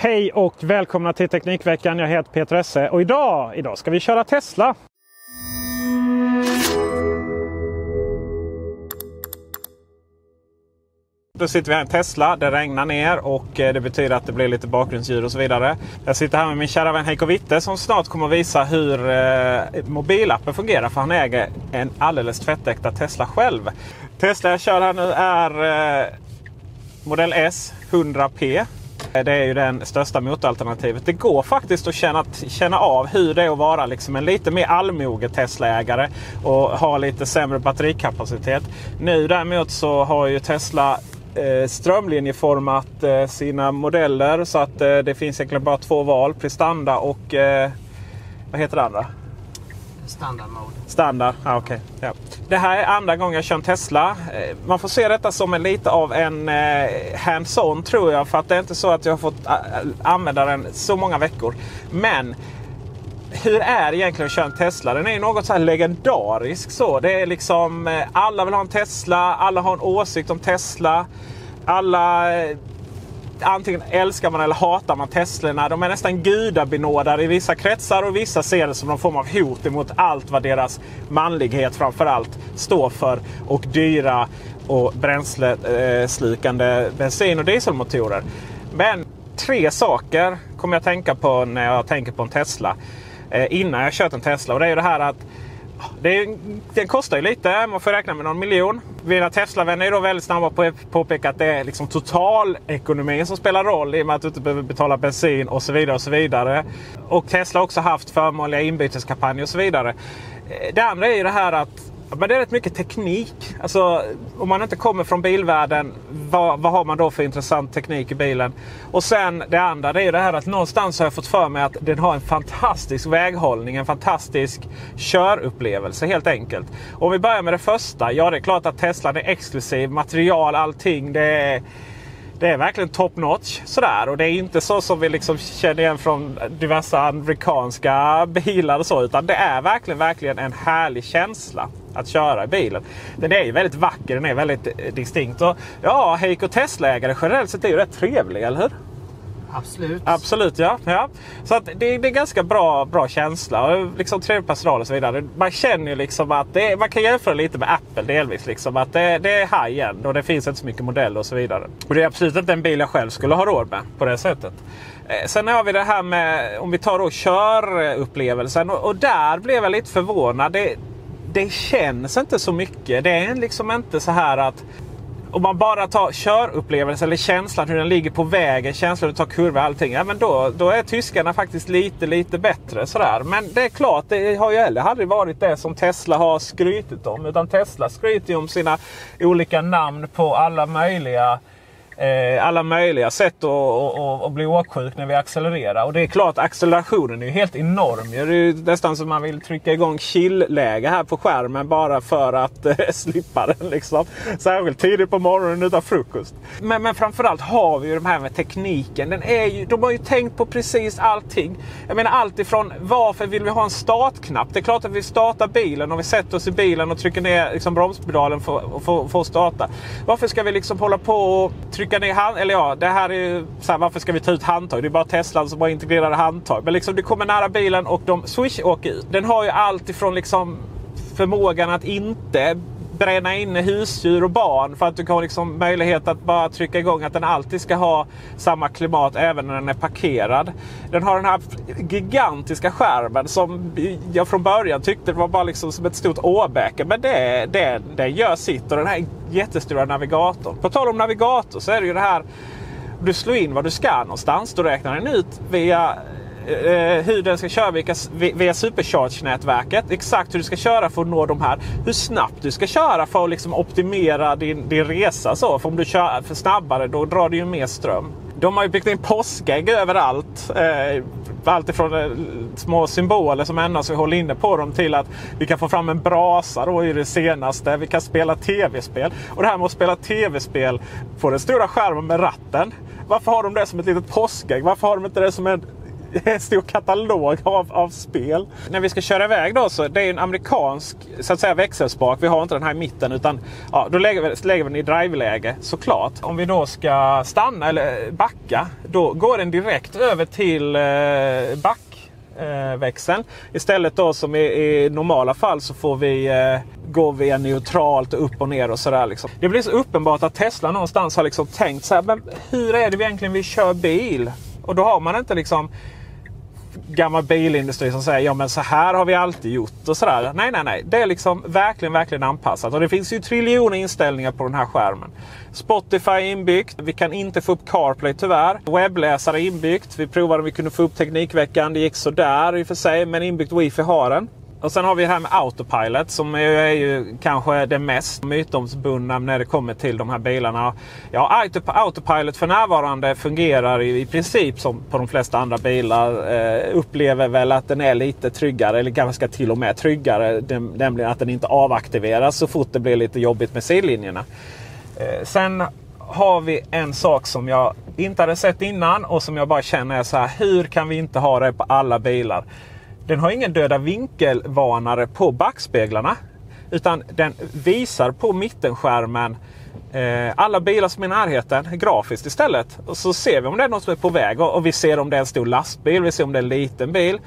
Hej och välkomna till Teknikveckan. Jag heter Peter Esse och idag ska vi köra Tesla. Då sitter vi här i en Tesla, det regnar ner och det betyder att det blir lite bakgrundsljud och så vidare. Jag sitter här med min kära vän Heiko Witte som snart kommer att visa hur mobilappen fungerar, för han äger en alldeles tvättäkta Tesla själv. Tesla jag kör här nu är modell S 100P. Det är ju den största motoralternativet. Det går faktiskt att känna av hur det är att vara liksom en lite mer allmogen Tesla-ägare och ha lite sämre batterikapacitet. Nu däremot så har ju Tesla strömlinjeformat sina modeller så att det finns egentligen bara två val, prestanda och vad heter det andra? Standard mode. Standard, okej. Ja. Det här är andra gången jag kör en Tesla. Man får se detta som lite av en hands-on tror jag. För att det är inte så att jag har fått använda den så många veckor. Men hur är det egentligen att köra en Tesla? Den är ju något så här legendarisk så. Det är liksom, alla vill ha en Tesla, alla har en åsikt om Tesla. Alla... Antingen älskar man eller hatar man Teslorna. De är nästan gudabenådade i vissa kretsar och vissa ser det som någon form av hot emot allt vad deras manlighet framförallt står för. Och dyra och bränsleslukande bensin- och dieselmotorer. Men 3 saker kommer jag tänka på när jag tänker på en Tesla. Innan jag kört en Tesla. Och det är ju det här att den kostar ju lite, man får räkna med någon miljon. Mina Tesla-vänner är då väldigt snabba på att påpeka att det är liksom totalekonomin som spelar roll i och med att du inte behöver betala bensin och så vidare och så vidare. Och Tesla har också haft förmånliga inbyteskampanjer och så vidare. Det andra är ju det här att men det är rätt mycket teknik. Alltså, om man inte kommer från bilvärlden, vad har man då för intressant teknik i bilen? Och sen det andra, det är ju det här att någonstans har jag fått för mig att den har en fantastisk väghållning, en fantastisk körupplevelse helt enkelt. Om vi börjar med det första, ja det är klart att Tesla är exklusiv, material, allting, det är verkligen top notch sådär. Och det är inte så som vi liksom känner igen från diverse amerikanska bilar och så. Utan det är verkligen en härlig känsla att köra i bilen. Den är ju väldigt vacker, den är väldigt distinkt. Och ja, Heiko Tesla-ägare generellt sett är ju rätt trevliga, eller hur? Absolut, ja. Så att det är ganska bra känsla och liksom trevlig personal och så vidare. Man känner ju liksom att man kan jämföra lite med Apple delvis liksom att det är high-end och det finns inte så mycket modeller och så vidare. Och det är absolut inte en bil jag själv skulle ha råd med på det sättet. Sen har vi det här med, om vi tar då körupplevelsen och där blev jag lite förvånad. Det känns inte så mycket. Det är liksom inte så här att om man bara tar körupplevelsen eller känslan hur den ligger på vägen, känslan hur du tar kurvor och allting, ja, men då är tyskarna faktiskt lite bättre sådär. Men det är klart, det har ju aldrig varit det som Tesla har skrytit om, utan Tesla skryter ju om sina olika namn på alla möjliga sätt att bli åksjuk när vi accelererar. Och det är klart, accelerationen är ju helt enorm. Det är ju nästan som man vill trycka igång chill-läge här på skärmen bara för att slippa den liksom. Särskilt tidigt på morgonen utan frukost. Men framförallt har vi ju de här med tekniken. De har ju tänkt på precis allting. Jag menar allt ifrån varför vill vi ha en startknapp. Det är klart att vi startar bilen och vi sätter oss i bilen och trycker ner liksom bromspedalen för att starta. Varför ska vi liksom hålla på och trycka ner eller ja, det här är ju så här, varför ska vi ta ut handtag? Det är bara Tesla som har integrerade handtag. Men liksom du kommer nära bilen och de åker ut. Den har ju allt ifrån liksom förmågan att inte bränna in husdjur och barn för att du kan ha liksom möjlighet att bara trycka igång att den alltid ska ha samma klimat även när den är parkerad. Den har den här gigantiska skärmen som jag från början tyckte var bara liksom som ett stort åbäke, men det gör sitt, och den här jättestora navigatorn. På tal om navigator så är det ju det här, du slår in vad du ska någonstans, då räknar den ut via hur den ska köra via Supercharge-nätverket. Exakt hur du ska köra för att nå de här. Hur snabbt du ska köra för att liksom optimera din resa. Så. För om du kör för snabbare då drar du ju mer ström. De har ju byggt in påskägg överallt. Allt ifrån små symboler som ändå så håller inne på dem till att vi kan få fram en brasa då i det senaste. Vi kan spela tv-spel. Och det här med att spela tv-spel på den stora skärmen med ratten. Varför har de det som ett litet påskägg? Varför har de inte det som en en stor katalog av spel. När vi ska köra iväg då, så det är en amerikansk så att säga växelspak. Vi har inte den här i mitten, utan ja, då lägger vi den i drive-läge såklart. Om vi då ska stanna eller backa, då går den direkt över till backväxeln. Istället då som i normala fall så får vi gå via neutralt upp och ner och sådär liksom. Det blir så uppenbart att Tesla någonstans har liksom tänkt så här, men hur är det egentligen vi kör bil? Och då har man inte liksom gammal bilindustri som säger ja men så här har vi alltid gjort och sådär. Nej. Det är liksom verkligen anpassat. Och det finns ju triljoner inställningar på den här skärmen. Spotify är inbyggt. Vi kan inte få upp CarPlay tyvärr. Webbläsare är inbyggt. Vi provade om vi kunde få upp Teknikveckan. Det gick så där i och för sig, men inbyggt Wi-Fi har den. Och sen har vi det här med Autopilot som är ju kanske det mest mytomspunna när det kommer till de här bilarna. Ja, Autopilot för närvarande fungerar i princip som på de flesta andra bilar. Upplever väl att den är lite tryggare, eller ganska till och med tryggare. Nämligen att den inte avaktiveras så fort det blir lite jobbigt med sidlinjerna. Sen har vi en sak som jag inte hade sett innan och som jag bara känner är så här, hur kan vi inte ha det på alla bilar? Den har ingen döda vinkelvarnare på backspeglarna, utan den visar på mittenskärmen alla bilar som är i närheten grafiskt istället. Och så ser vi om det är något som är på väg och vi ser om det är en stor lastbil, vi ser om det är en liten bil.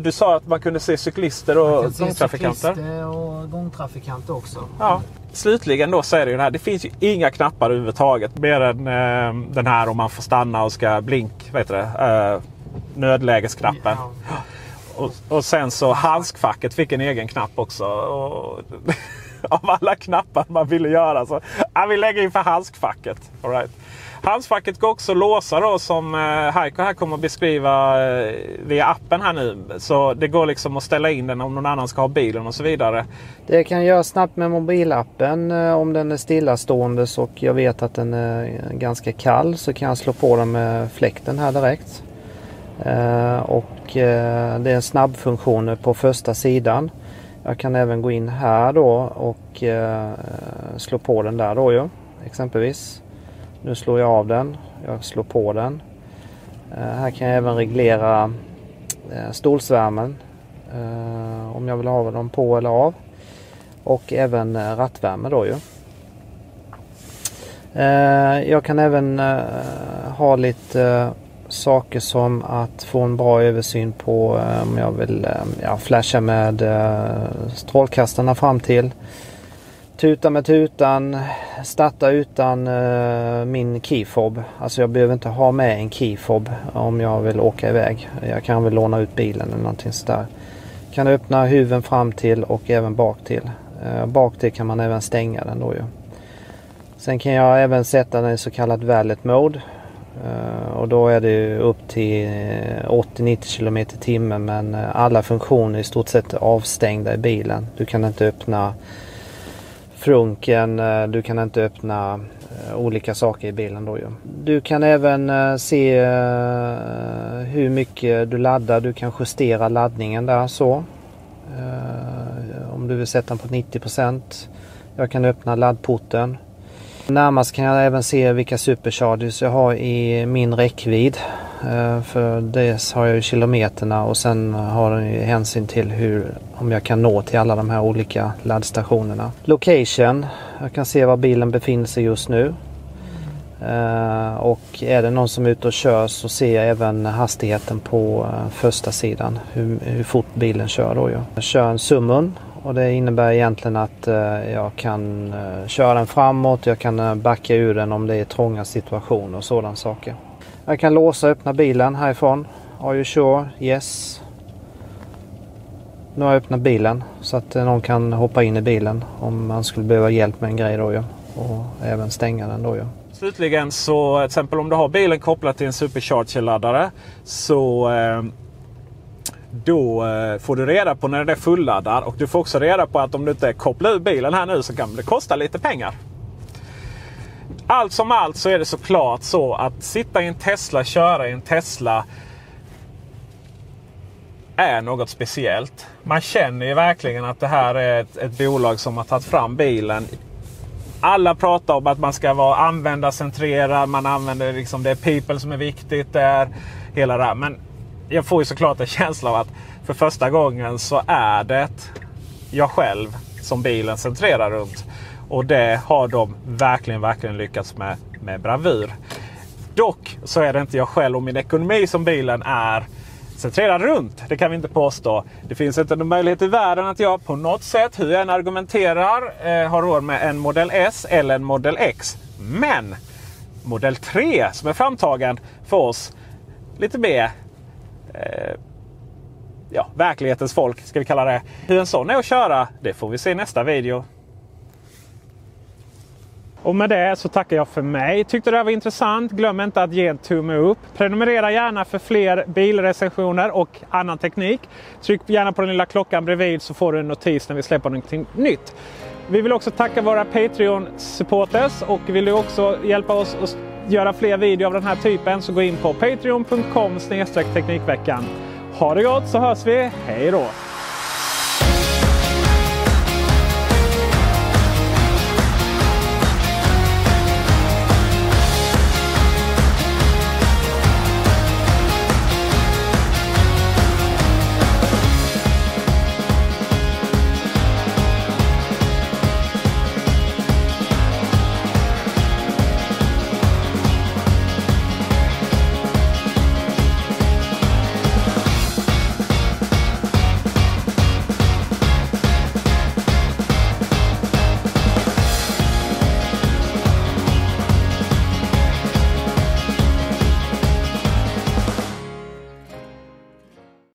Du sa att man kunde se cyklister och gångtrafikanter. Cyklister och gångtrafikanter också. Ja. Slutligen då så är det ju det här. Det finns ju inga knappar överhuvudtaget. Mer än den här om man får stanna och ska nödlägesknappen. Ja. Och sen så handskfacket fick en egen knapp också. Och av alla knappar man ville göra så vi lägger in för handskfacket. All right. Handskfacket går också att låsa då, som Heiko här kommer att beskriva via appen här nu. Så det går liksom att ställa in den om någon annan ska ha bilen och så vidare. Det kan jag göra snabbt med mobilappen. Om den är stillastående och jag vet att den är ganska kall så kan jag slå på den med fläkten här direkt. Det är snabbfunktioner på första sidan. Jag kan även gå in här då och slå på den där då ju, exempelvis. Nu slår jag av den, jag slår på den. Här kan jag även reglera stolsvärmen om jag vill ha dem på eller av. Och även rattvärme då ju. Jag kan även ha lite saker som att få en bra översyn på om jag vill flasha med strålkastarna fram till. Tuta med tutan, starta utan min keyfob. Alltså jag behöver inte ha med en keyfob om jag vill åka iväg. Jag kan väl låna ut bilen eller någonting sådär. Kan öppna huven fram till och även bak till. Bak till kan man även stänga den då ju. Sen kan jag även sätta den i så kallad valet mode. Och då är det upp till 80-90 km i timmen, men alla funktioner är i stort sett avstängda i bilen. Du kan inte öppna frunken, du kan inte öppna olika saker i bilen då ju. Du kan även se hur mycket du laddar, du kan justera laddningen där så. Om du vill sätta den på 90%. Jag kan öppna laddporten. Närmast kan jag även se vilka superchargers jag har i min räckvidd. För dels har jag ju kilometerna och sen har den ju hänsyn till om jag kan nå till alla de här olika laddstationerna. Location, jag kan se var bilen befinner sig just nu. Och är det någon som är ute och kör så ser jag även hastigheten på första sidan. Hur fort bilen kör då. Jag kör en summon. Och det innebär egentligen att jag kan köra den framåt, jag kan backa ur den om det är trånga situationer och sådana saker. Jag kan låsa och öppna bilen härifrån. Are you sure? Yes. Nu har jag öppnat bilen så att någon kan hoppa in i bilen om man skulle behöva hjälp med en grej då ju. Och även stänga den då ju. Slutligen så, till exempel om du har bilen kopplad till en supercharger-laddare så då får du reda på när det är fulladdad, och du får också reda på att om du inte kopplar ur bilen här nu så kan det kosta lite pengar. Allt som allt så är det såklart så att sitta i en Tesla, köra i en Tesla är något speciellt. Man känner ju verkligen att det här är ett bolag som har tagit fram bilen. Alla pratar om att man ska vara användarcentrerad, man använder liksom, det är people som är viktigt där, hela det här. Men jag får ju såklart en känsla av att för första gången så är det jag själv som bilen centrerar runt. Och det har de verkligen lyckats med bravur. Dock så är det inte jag själv och min ekonomi som bilen är centrerad runt. Det kan vi inte påstå. Det finns inte någon möjlighet i världen att jag på något sätt, hur jag än argumenterar, har råd med en Model S eller en Model X. Men Model 3 som är framtagen för oss lite mer verklighetens folk ska vi kalla det. Hur en sån är att köra, det får vi se i nästa video. Och med det så tackar jag för mig. Tyckte det här var intressant? Glöm inte att ge en tumme upp. Prenumerera gärna för fler bilrecensioner och annan teknik. Tryck gärna på den lilla klockan bredvid så får du en notis när vi släpper någonting nytt. Vi vill också tacka våra Patreon-supporters och vill du också hjälpa oss att göra fler videor av den här typen så gå in på patreon.com/teknikveckan. Ha det gott så hörs vi. Hej då!